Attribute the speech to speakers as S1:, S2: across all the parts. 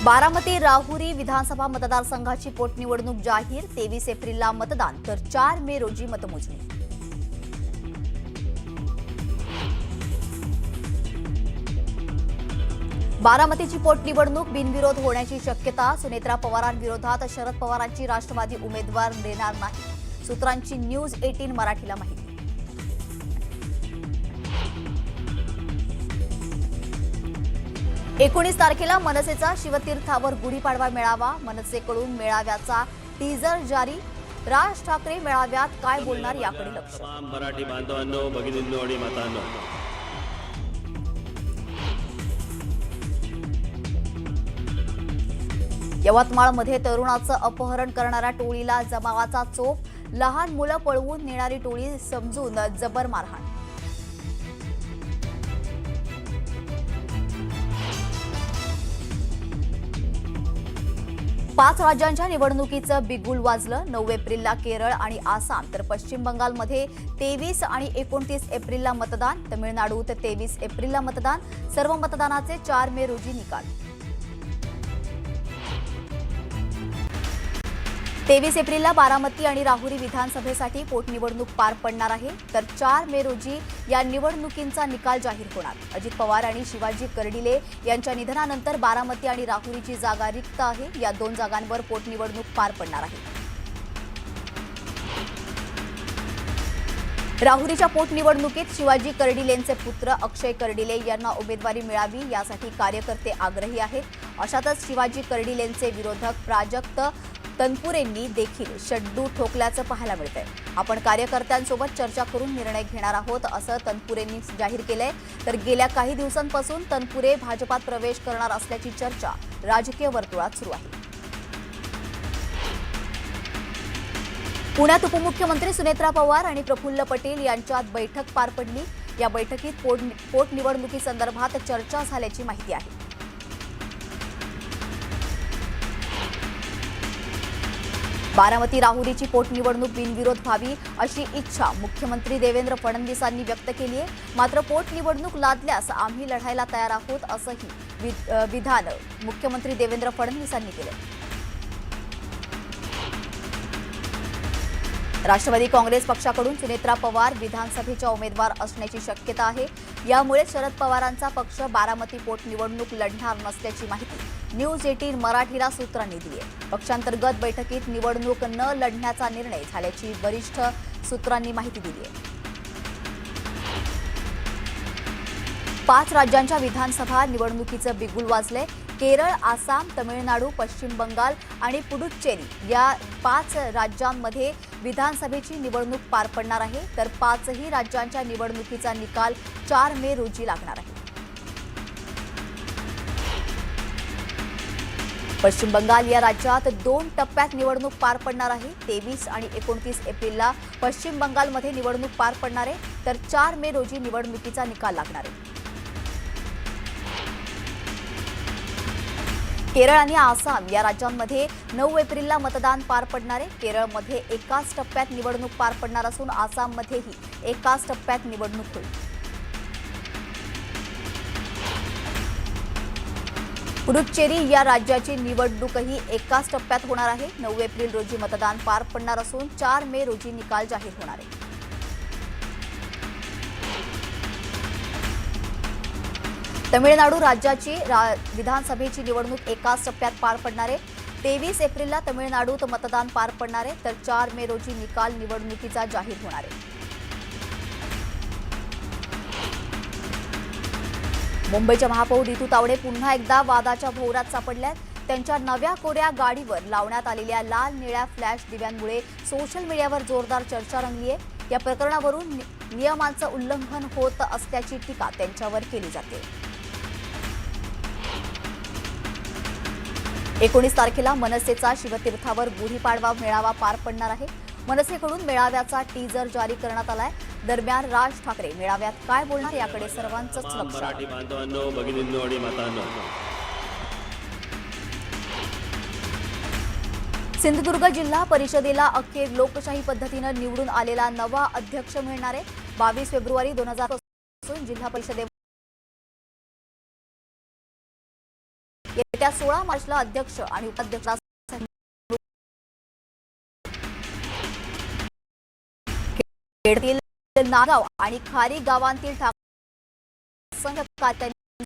S1: बारामती राहुरी विधानसभा मतदारसंघाची पोटनिवडणूक जाहीर। 23 एप्रिलला मतदान तर 4 मे रोजी मतमोजणी। बारामतीची पोटनिवडणूक बिनविरोध होण्याची शक्यता। सुनेत्रा पवारांविरोधात शरद पवारांची राष्ट्रवादी उमेदवार देणार नाही, सूत्रांची न्यूज 18 मराठीला माहिती। 19 तारखेला मनसेचा शिवतीर्थावर गुढीपाडवा मेळावा। मनसेकडून मेळाव्याचा टीजर जारी। राज ठाकरे मेळाव्यात काय बोलणार याकडे लक्ष।
S2: मराठी बांधवांनो, भगिनींनो आणि मातांनो,
S1: यवतमाळमध्ये तरुणाचं अपहरण करणाऱ्या टोळीला जमावाचा चोप। लहान मुलं पळवून नेणारी टोळी समजून जबर मारहाण। पाच राज्यांच्या निवडणुकीचं बिगुल वाजलं। 9 एप्रिलला केरळ आणि आसाम तर पश्चिम बंगालमध्ये 23 आणि 29 एप्रिलला मतदान। तमिळनाडूत 23 एप्रिलला मतदान। सर्व मतदानाचे 4 मे रोजी निकाल। 23 एप्रिलला बारामती आणि राहुरी विधानसभेसाठी पोटनिवडणूक पार पडणार आहे, तर 4 मे रोजी या निवडणुकींचा निकाल जाहीर होणार। अजित पवार आणि शिवाजी कर्डिले यांच्या निधनानंतर बारामती आणि राहुरीची जागा रिक्त आहे। या दोन जागांवर पोटनिवडणूक पार पडणार आहे। राहुरीच्या पोटनिवडणुकीत शिवाजी कर्डिलेंचे पुत्र अक्षय कर्डिले यांना उमेदवारी मिळावी यासाठी कार्यकर्ते आग्रही आहेत। अशातच शिवाजी कर्डिलेंचे विरोधक प्राजक्त तनपुरेंनी देखील शड्डू ठोकल्याचं पाहायला मिळतंय। आपण कार्यकर्त्यांसोबत चर्चा करून निर्णय घेणार आहोत, असं तनपुरेंनी जाहीर केलंय। तर गेल्या काही दिवसांपासून तनपुरे भाजपात प्रवेश करणार असल्याची चर्चा राजकीय वर्तुळात सुरू आहे। पुण्यात उपमुख्यमंत्री सुनेत्रा पवार आणि प्रफुल्ल पटेल यांच्यात बैठक पार पडली। या बैठकीत पोटनिवडणुकीसंदर्भात चर्चा झाल्याची माहिती आहे। बारामती राहुरीची पोटनिवडणूक बिनविरोध व्हावी अशी इच्छा मुख्यमंत्री देवेंद्र फडणवीसांनी व्यक्त केली आहे। मात्र पोटनिवडणूक लादल्यास आम्ही लढायला तयार आहोत, असंही विधान मुख्यमंत्री देवेंद्र फडणवीसांनी केलं। राष्ट्रवादी काँग्रेस पक्षाकडून सुनेत्रा पवार विधानसभेच्या उमेदवार असण्याची शक्यता आहे। यामुळे शरद पवारांचा पक्ष बारामती पोटनिवडणूक लढणार नसल्याची माहिती न्यूज 18 मराठीला सूत्रांनी दिली आहे। पक्षांतर्गत बैठकीत निवडणूक न लढण्याचा निर्णय झाल्याची वरिष्ठ सूत्रांनी माहिती दिली आहे। 5 राज्यांच्या विधानसभा निवडणुकीचं बिगुल वाजलंय। केरळ, आसाम, तमिळनाडू, पश्चिम बंगाल आणि पुडुच्चेरी या 5 राज्यांमध्ये विधानसभेची निवडणूक पार पडणार आहे, तर 5ही राज्यांच्या निवडणुकीचा निकाल 4 मे रोजी लागणार आहे। पश्चिम बंगाल या राज्यात 2 टप्प्यात निवडणूक पार पडणार आहे। 23 आणि 29 एप्रिलला पश्चिम बंगालमध्ये निवडणूक पार पडणार आहे, तर 4 मे रोजी निवडणुकीचा निकाल लागणार आहे। केरळ आणि आसाम या राज्यांमध्ये 9 एप्रिलला मतदान पार पडणार आहे। केरळमध्ये एकाच टप्प्यात निवडणूक पार पडणार असून आसाममध्येही एकाच टप्प्यात निवडणूक होईल। पुडुच्चेरी या राज्याची निवडणूकही एकाच टप्प्यात होणार आहे। 9 एप्रिल रोजी मतदान पार पडणार असून 4 मे रोजी निकाल जाहीर होणार आहे। तमिळनाडू राज्याची विधानसभेची निवडणूक एकाच टप्प्यात पार पडणार आहे। 23 एप्रिलला तमिळनाडूत मतदान पार पडणार आहे, तर 4 मे रोजी निकाल निवडणुकीचा जाहीर होणार आहे। मुंबईच्या महापौर रितू तावडे पुन्हा एकदा वादाच्या भोवऱ्यात सापडल्यात। त्यांच्या नव्या कोऱ्या गाडीवर लावण्यात आलेल्या लाल निळ्या फ्लॅश दिव्यांमुळे सोशल मीडियावर जोरदार चर्चा रंगली आहे। या प्रकरणावरून नियमांचं उल्लंघन होत असल्याची टीका त्यांच्यावर केली जाते। 19 तारखेला मनसेचा शिवतीर्थावर गुढीपाडवा मेळावा पार पडणार आहे। मनसेकडून मेळाव्याचा टीजर जारी करण्यात आलाय। दरम्यान राज ठाकरे मेळाव्यात काय बोलणार याकडे सर्वांचंच लक्ष आहे।
S2: मराठी बांधवांनो, भगिनींनो आणि मातांनो,
S1: सिंधुदुर्ग जिल्हा परिषदेला अखेर लोकशाही पद्धतीनं निवडून आलेला नवा अध्यक्ष मिळणार आहे। 22 फेब्रुवारी 2000 पासून जिल्हा परिषदेवर येत्या 16 मार्चला अध्यक्ष आणि उपाध्यक्षासाठी खेडतील नागाव आणि खारी गावांतील असंख्य कार्यकर्त्यांनी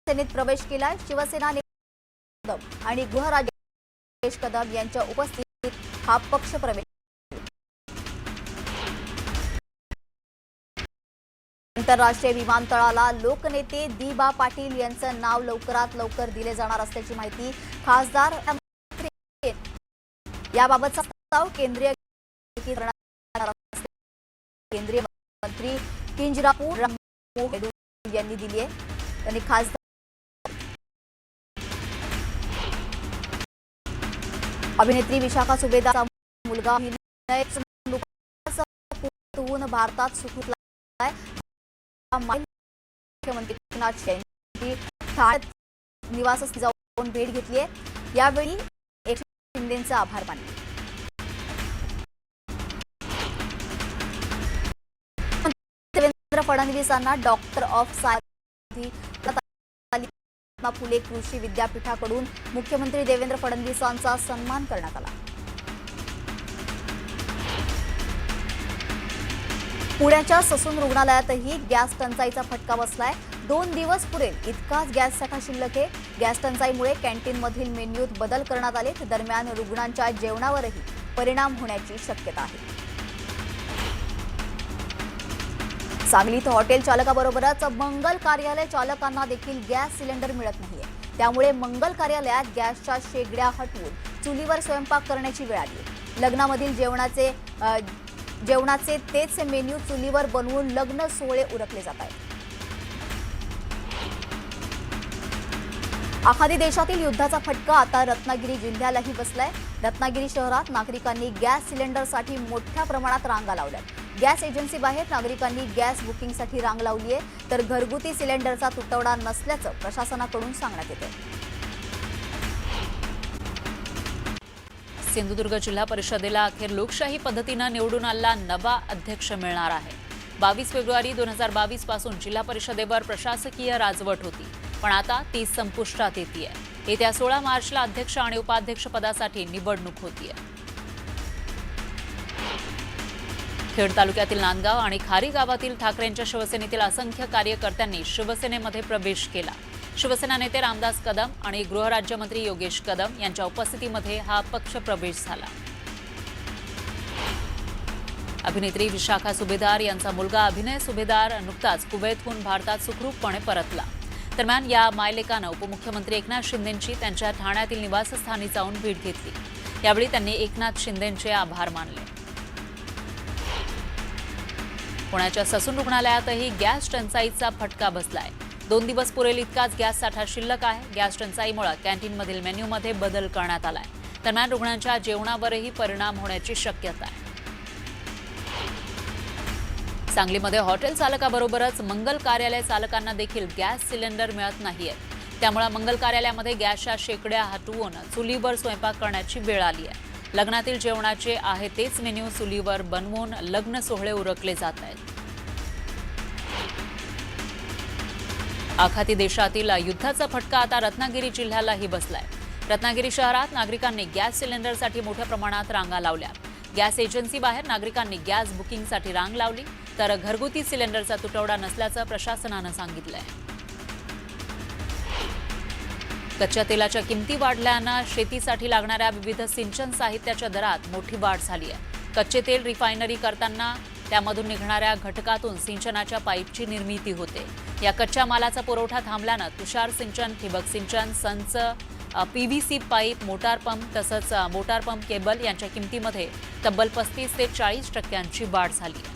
S1: सेनेत प्रवेश केलाय. शिवसेना नेते आणि गृहराज्य रमेश कदम यांच्या उपस्थितीत हा पक्ष प्रवेश. आंतरराष्ट्रीय विमानतळाला लोकनेते दिबा पाटील यांचं नाव लवकरात लवकर दिले जाणार असल्याची माहिती खासदार याबाबतचा प्रस्ताव केंद्रीय मंत्री किंजरापू यांनी दिली आहे. त्यांनी खासदार अभिनेत्री विशाखा सुभेदारचा मुलगा भारतात सुखरूप मुख्यमंत्री एकनाथ शिंदे ठाण्यात निवासस्थानी जाऊन भेट घेतली आहे. यावेळी एकनाथ शिंदेंचे आभार मानले. देवेंद्र फडणवीसांना डॉक्टर ऑफ सायन्स फुले कृषी विद्यापीठाकडून मुख्यमंत्री देवेंद्र फडणवीसांचा सन्मान करण्यात आला. पुण्याच्या ससून रुग्णालयातही गॅस टंचाईचा फटका बसलाय. 2 दिवस पुरेल इतकाच गॅस साठा शिल्लक आहे. गॅस टंचाईमुळे कॅन्टीनमधील मेन्यूत बदल करण्यात आले. दरम्यान रुग्णांच्या जेवणावरही परिणाम होण्याची शक्यता आहे. सांगलीत हॉटेल चालकाबरोबरच मंगल कार्यालय चालकांना देखील गॅस सिलेंडर मिळत नाहीये. त्यामुळे मंगल कार्यालयात गॅसच्या शेगड्या हटवून चुलीवर स्वयंपाक करण्याची वेळ आली. लग्नामधील जेवणाचे तेच मेन्यू चुलीवर बनवून लग्न सोहळे उरकले जात आहेत. आखाती देशातील युद्धाचा फटका आता रत्नागिरी जिल्ह्यालाही बसलाय. रत्नागिरी शहरात नागरिकांनी गॅस सिलेंडरसाठी मोठ्या प्रमाणात रांगा लावल्यात. गॅस एजन्सी बाहेर नागरिकांनी गॅस बुकिंगसाठी रांग लावली आहे. तर घरगुती सिलेंडरचा तुटवडा नसल्याचं प्रशासनाकडून सांगण्यात येते.
S3: सिंधुदुर्ग जिल्हा परिषदेला अखेर लोकशाही पद्धतीनं निवडून आलेला नवा अध्यक्ष मिळणार आहे. 22 फेब्रुवारी 2022 पासून जिल्हा परिषदेवर प्रशासकीय राजवट होती, पण आता ती संपुष्टात येतेय. येत्या 16 मार्चला अध्यक्ष आणि उपाध्यक्ष पदासाठी निवडणूक होतीये. खेड तालुक्यातील नांदगाव आणि खारी गावातील ठाकरेंच्या शिवसेनेतील असंख्य कार्यकर्त्यांनी शिवसेनेमध्ये प्रवेश केला. शिवसेना नेते रामदास कदम आणि गृहराज्यमंत्री योगेश कदम यांच्या उपस्थितीमध्ये हा पक्ष प्रवेश झाला. अभिनेत्री विशाखा सुभेदार यांचा मुलगा अभिनय सुभेदार नुकताच कुवैतहून भारतात सुखरूपपणे परतला. दरम्यान या मायलेकानं उपमुख्यमंत्री एकनाथ शिंदेंची त्यांच्या ठाण्यातील निवासस्थानी जाऊन भेट घेतली. यावेळी त्यांनी एकनाथ शिंदेंचे आभार मानले. पुण्याच्या ससून रुग्णालयातही गॅस टंचाईचा फटका बसलाय. 2 दिवस पुरेल इतकाच गॅस साठा शिल्लक आहे. गॅस टंचाईमुळे कॅन्टीनमधील मेन्यूमध्ये बदल करण्यात आलाय. दरम्यान रुग्णांच्या जेवणावरही परिणाम होण्याची शक्यता आहे. सांगलीमध्ये हॉटेल चालकाबरोबरच मंगल कार्यालय चालकांना देखील गॅस सिलेंडर मिळत नाहीये. त्यामुळे मंगल कार्यालयामध्ये गॅसच्या शेगड्या हटवून चुलीवर स्वयंपाक करण्याची वेळ आली आहे. लग्नातील जेवणाचे आहे तेच मेन्यू चुलीवर बनवून लग्न सोहळे उरकले जात आहेत. आखाती देशातील युद्धाचा फटका आता रत्नागिरी जिल्ह्यालाही बसलाय. रत्नागिरी शहरात नागरिकांनी गॅस सिलेंडरसाठी मोठ्या प्रमाणात रांगा लावल्या. गॅस एजन्सी बाहेर नागरिकांनी गॅस बुकिंगसाठी रांग लावली. तर घरगुती सिलेंडरचा तुटवडा नसल्याचं प्रशासनानं सांगितलंय. कच्च्या तेलाच्या किमती वाढल्यानं शेतीसाठी लागणाऱ्या विविध सिंचन साहित्याच्या दरात मोठी वाढ झाली आहे. कच्चे तेल रिफायनरी करताना त्यामधून निघणाऱ्या घटकातून सिंचनाच्या पाईपची निर्मिती होते. या कच्च्या मालाचा पुरवठा थांबल्यानं तुषार सिंचन, ठिबक सिंचन, संच, पीव्हीसी पाईप, मोटार पंप तसंच मोटार पंप केबल यांच्या किमतीमध्ये तब्बल 35 ते 40% वाढ झाली आहे.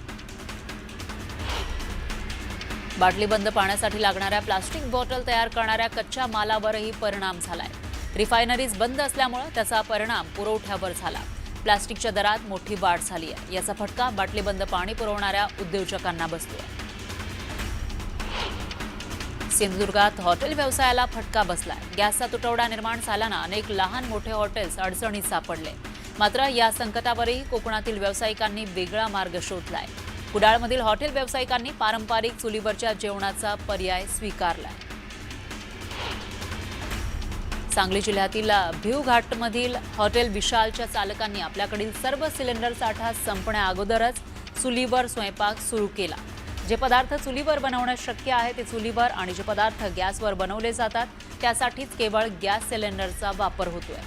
S3: बाटलीबंद पाण्यासाठी लागणाऱ्या प्लास्टिक बॉटल तयार करणाऱ्या कच्च्या मालावरही परिणाम झालाय. रिफायनरीज बंद असल्यामुळे त्याचा परिणाम पुरवठ्यावर झाला. प्लास्टिकच्या दरात मोठी वाढ झाली आहे. याचा फटका बाटलीबंद पाणी पुरवणाऱ्या उद्योजकांना बसतोय. सिंधुदुर्गात हॉटेल व्यवसायाला फटका बसलाय. गॅसचा तुटवडा निर्माण झाल्यानं अनेक लहान मोठे हॉटेल्स अडचणीत सापडले. मात्र या संकटावरही कोकणातील व्यावसायिकांनी वेगळा मार्ग शोधलाय. कुडाळमधील हॉटेल व्यावसायिकांनी पारंपरिक चुलीवरच्या जेवणाचा पर्याय स्वीकारलाय. सांगली जिल्ह्यातील भिवघाटमधील हॉटेल विशालच्या चालकांनी आपल्याकडील सर्व सिलेंडर साठा संपण्या अगोदरच चुलीवर स्वयंपाक सुरू केला. जे पदार्थ चुलीवर बनवणे शक्य आहे ते चुलीवर आणि जे पदार्थ गॅसवर बनवले जातात त्यासाठीच केवळ गॅस सिलेंडरचा वापर होतोय.